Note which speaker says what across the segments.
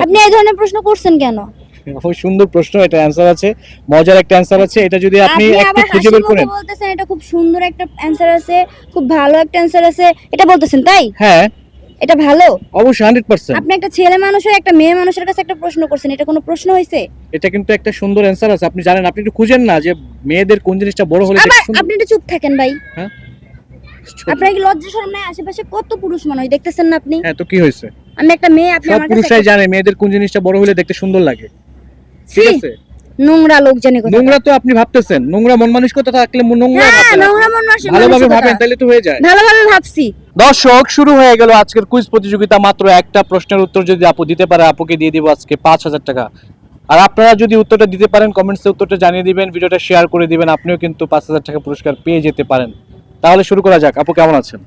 Speaker 1: আপনি এই ধরনের প্রশ্ন করছেন কেন?
Speaker 2: খুব সুন্দর প্রশ্ন, এটা অ্যানসার আছে, মজার একটা অ্যানসার আছে। এটা যদি আপনি একটু খুঁজে বের করেন।
Speaker 1: আপনি বলতেছেন এটা খুব সুন্দর একটা অ্যানসার আছে, খুব ভালো একটা অ্যানসার আছে, এটা বলতেছেন তাই?
Speaker 2: হ্যাঁ,
Speaker 1: এটা ভালো?
Speaker 2: অবশ্যই 100%।
Speaker 1: আপনি একটা ছেলে মানুষ হয়ে একটা মেয়ে মানুষের কাছে একটা প্রশ্ন করছেন, এটা কোনো প্রশ্ন হইছে?
Speaker 2: এটা কিন্তু একটা সুন্দর অ্যানসার আছে, আপনি জানেন। আপনি একটু খুঁজেন না যে মেয়েদের কোন জিনিসটা বড় হলে দেখতে সুন্দর।
Speaker 1: আপনি একটু চুপ থাকেন ভাই।
Speaker 2: হ্যাঁ,
Speaker 1: আপনার কি লজ্জা শরম নাই? আশেপাশে কত পুরুষ মানুষ দেখতেছেন না আপনি?
Speaker 2: হ্যাঁ, তো কি হয়েছে?
Speaker 1: আমি একটা মেয়ে, আপনি
Speaker 2: সব
Speaker 1: আমার কাছে
Speaker 2: পুরুষরাই জানে মেয়েদের কোন জিনিসটা বড় হলে দেখতে সুন্দর লাগে। ঠিক আছে,
Speaker 1: নোংরা লোক জানে কথা।
Speaker 2: নোংরা তো আপনি ভাবতেছেন, নোংরা মন মানসিকতা থাকলে নোংরা
Speaker 1: হ্যাঁ,
Speaker 2: ভাববেন।
Speaker 1: নোংরা মন মানসিকতা।
Speaker 2: ভালোভাবে ভাবেন তাহলে তো হয়ে যায়।
Speaker 1: ভালোভাবে ভাবছি।
Speaker 2: দর্শক, শুরু হয়ে গেল আজকের কুইজ প্রতিযোগিতা। মাত্র একটা প্রশ্নের উত্তর যদি আপু দিতে পারে, আপুকে দিয়ে দিব আজকে 5,000 টাকা। আর আপনারা যদি উত্তরটা দিতে পারেন, কমেন্টসে উত্তরটা জানিয়ে দিবেন, ভিডিওটা শেয়ার করে দিবেন, আপনিও কিন্তু 5,000 টাকা পুরস্কার পেয়ে যেতে পারেন। তাহলে শুরু করা যাক। আপু কেমন আছেন?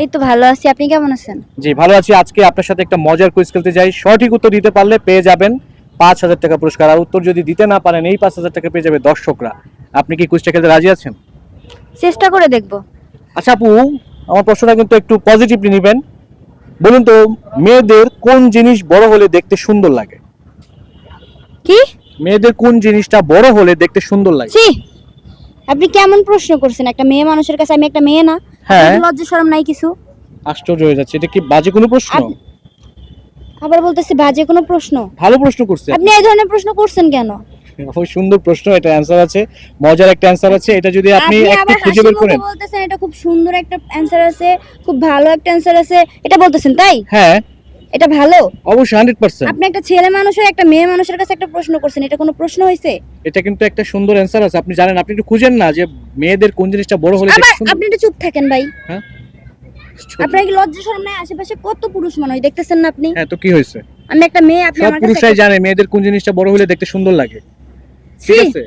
Speaker 1: এই তো ভালো আছি, আপনি কেমন আছেন?
Speaker 2: জি ভালো আছি। আজকে আপনার সাথে একটা মজার কুইজ খেলতে যাই। সঠিক উত্তর দিতে পারলে পেয়ে যাবেন 5,000 টাকা পুরস্কার। আর উত্তর যদি দিতে না পারেন, এই 5,000 টাকা পেয়ে যাবে দর্শকরা। আপনি কি কুইজটা খেলতে রাজি আছেন?
Speaker 1: চেষ্টা করে দেখব।
Speaker 2: আচ্ছা আপু, আমার প্রশ্নটা কিন্তু একটু পজিটিভলি নেবেন। বলুন তো, মেয়েদের কোন জিনিস বড় হলে দেখতে সুন্দর লাগে?
Speaker 1: কি?
Speaker 2: মেয়েদের কোন জিনিসটা বড় হলে দেখতে সুন্দর লাগে?
Speaker 1: ছি, আপনি কেমন প্রশ্ন করছেন? একটা মেয়ে মানুষের কাছে, আমি একটা মেয়ে না?
Speaker 2: হ্যাঁ।
Speaker 1: আপনার লজ্জা শরম নাই কিছু?
Speaker 2: আশ্চর্য হয়ে যাচ্ছে, এটা কি বাজে কোনো প্রশ্ন?
Speaker 1: আবার বলতেছি বাজে কোনো প্রশ্ন?
Speaker 2: ভালো প্রশ্ন করছে।
Speaker 1: আপনি এই ধরনের প্রশ্ন করছেন কেন?
Speaker 2: খুব সুন্দর প্রশ্ন, এটা অ্যানসার আছে, মজার একটা অ্যানসার আছে। এটা যদি আপনি একটু খুঁজে বের করেন।
Speaker 1: বলতেছেন এটা খুব সুন্দর একটা অ্যানসার আছে, খুব ভালো একটা অ্যানসার আছে, এটা বলতেছেন তাই?
Speaker 2: হ্যাঁ,
Speaker 1: এটা ভালো?
Speaker 2: অবশ্যই 100%।
Speaker 1: আপনি একটা ছেলে মানুষ হয়ে একটা মেয়ে মানুষের কাছে একটা প্রশ্ন করছেন, এটা কোনো প্রশ্ন হইছে?
Speaker 2: এটা কিন্তু একটা সুন্দর অ্যানসার আছে, আপনি জানেন। আপনি একটু খুঁজেন না যে মেয়েদের কোন জিনিসটা বড় হলে দেখতে সুন্দর।
Speaker 1: আপনি একটু চুপ থাকেন ভাই।
Speaker 2: হ্যাঁ,
Speaker 1: আপনার কি লজ্জা শরম নাই? আশেপাশে কত পুরুষ মানুষ দেখতেছেন না আপনি?
Speaker 2: হ্যাঁ, তো কি হয়েছে?
Speaker 1: আমি একটা মেয়ে, আপনি
Speaker 2: সব
Speaker 1: আমার কাছে
Speaker 2: পুরুষরাই জানে মেয়েদের কোন জিনিসটা বড় হলে দেখতে সুন্দর লাগে। ঠিক আছে,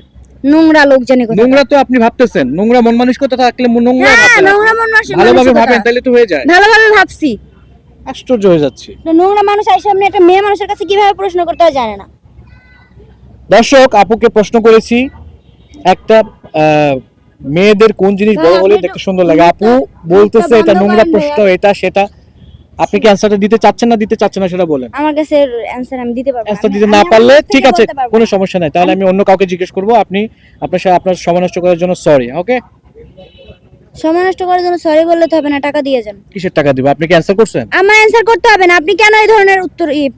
Speaker 1: নোংরা লোক জানে কথা।
Speaker 2: নোংরা তো আপনি ভাবতেছেন, নোংরা মন মানসিকতা থাকলে নোংরা
Speaker 1: হ্যাঁ,
Speaker 2: ভাববেন।
Speaker 1: নোংরা মন মানসিকতা।
Speaker 2: ভালোভাবে ভাবেন তাহলে তো হয়ে যায়।
Speaker 1: ভালোভাবে ভাবছি।
Speaker 2: আশ্চর্য হয়ে যাচ্ছে।
Speaker 1: নোংরা মানুষ আইসা সামনে একটা মেয়ে মানুষের কাছে কিভাবে প্রশ্ন করতে হয় জানে না।
Speaker 2: দর্শক, আপুকে প্রশ্ন করেছি একটা মেয়েদের কোন জিনিস বড় হলে দেখতে সুন্দর লাগে। আপু বলতেছে এটা নোংরা প্রশ্ন, এটা সেটা। আপনি কি অ্যানসারটা দিতে চাচ্ছেন না দিতে চাচ্ছেন না সেটা বলেন।
Speaker 1: আমার কাছে অ্যানসার আমি দিতে পারবো না।
Speaker 2: অ্যানসার দিতে না পারলে ঠিক আছে, কোনো সমস্যা নাই। তাহলে আমি অন্য কাউকে জিজ্ঞেস করব। আপনি আপনার সময় নষ্ট করার জন্য সরি। ওকে,
Speaker 1: সময় নষ্ট করার জন্য সরি বললে তো হবে না, টাকা দিয়ে যান।
Speaker 2: কিসের টাকা দিব? আপনি কি অ্যানসার করছেন?
Speaker 1: আমার অ্যানসার করতে হবে না। আপনি কেন এই ধরনের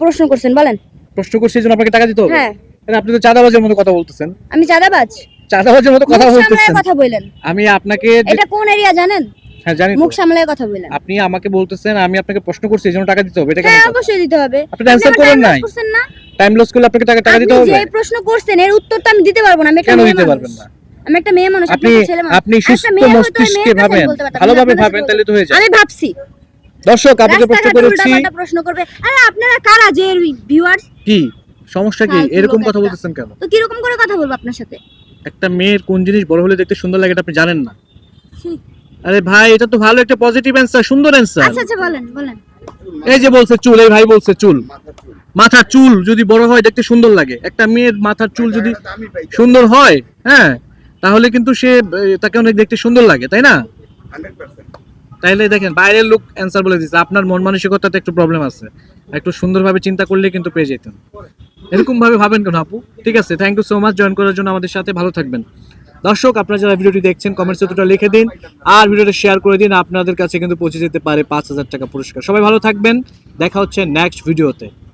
Speaker 1: প্রশ্ন করছেন বলেন?
Speaker 2: প্রশ্ন করছি এই জন্য আপনাকে টাকা দিতে হবে?
Speaker 1: হ্যাঁ।
Speaker 2: আপনি তো চাঁদাবাজের মতো কথা বলতেছেন।
Speaker 1: আমি চাঁদাবাজ?
Speaker 2: চাঁদাবাজের মতো কথা বলতেছেন।
Speaker 1: কথা বলেন।
Speaker 2: আমি আপনাকে
Speaker 1: এটা কোন এরিয়া জানেন?
Speaker 2: হ্যাঁ জানি।
Speaker 1: মুখ সামলায় কথা বলেন।
Speaker 2: আপনি আমাকে বলতেছেন আমি আপনাকে প্রশ্ন করছি এই জন্য টাকা দিতে হবে, এটা কেন?
Speaker 1: হ্যাঁ, অবশ্যই দিতে হবে।
Speaker 2: আপনি অ্যানসার করেন নাই। টাইম লস করলে আপনাকে টাকা দিতে হবে।
Speaker 1: আপনি যে প্রশ্ন করছেন এর উত্তর তো আমি দিতে পারবো না। আমি একটা
Speaker 2: কেন
Speaker 1: মেয়ে
Speaker 2: দিতে
Speaker 1: মানুষ।
Speaker 2: পারবেন না?
Speaker 1: আমি একটা মেয়ে মানুষ, আপনি একটা ছেলে মানুষ।
Speaker 2: আপনি সুস্থ মস্তিষ্কে ভাবেন, ভালোভাবে ভাবেন তাহলে তো হয়ে যায়।
Speaker 1: আমি ভাবছি।
Speaker 2: দর্শক, আপনাকে প্রশ্ন করেছি।
Speaker 1: উল্টাপাল্টা প্রশ্ন করবে। আরে আপনারা কারা যে ভিউয়ার্স?
Speaker 2: কি সমস্যা কি? এরকম কথা বলতেছেন কেন?
Speaker 1: তো কি রকম করে কথা বলবো আপনার সাথে?
Speaker 2: একটা মেয়ের কোন জিনিস বড় হলে দেখতে সুন্দর লাগে এটা আপনি জানেন না? আরে ভাই, এটা তো ভালো একটা পজিটিভ অ্যানসার, সুন্দর অ্যানসার।
Speaker 1: আচ্ছা আচ্ছা, বলেন বলেন।
Speaker 2: এই যে বলছে চুল, এই ভাই বলছে চুল। মাথার চুল যদি বড় হয় দেখতে সুন্দর লাগে। একটা মেয়ের মাথার চুল যদি সুন্দর হয়, হ্যাঁ, তাহলে কিন্তু তাকে অনেক দেখতে সুন্দর লাগে, তাই না?
Speaker 3: 100%।
Speaker 2: তাইলে দেখেন, বাইরের লোক অ্যানসার বলে দিচ্ছে, আপনার মন মানসিকতাতে একটু প্রবলেম আছে। একটু সুন্দরভাবে চিন্তা করলে কিন্তু পেয়ে যেতেন। এরকম ভাবে ভাবেন কেন আপু? ঠিক আছে, thank you so much join করার জন্য আমাদের সাথে। ভালো থাকবেন। দর্শক, আপনারা যারা ভিডিওটি দেখছেন কমেন্টসে উত্তরটা লিখে দিন আর ভিডিওটা শেয়ার করে দিন। আপনাদের কাছে কিন্তু পৌঁছে যেতে পারে 5,000 টাকা পুরস্কার। সবাই ভালো থাকবেন, দেখা হচ্ছে নেক্সট ভিডিওতে।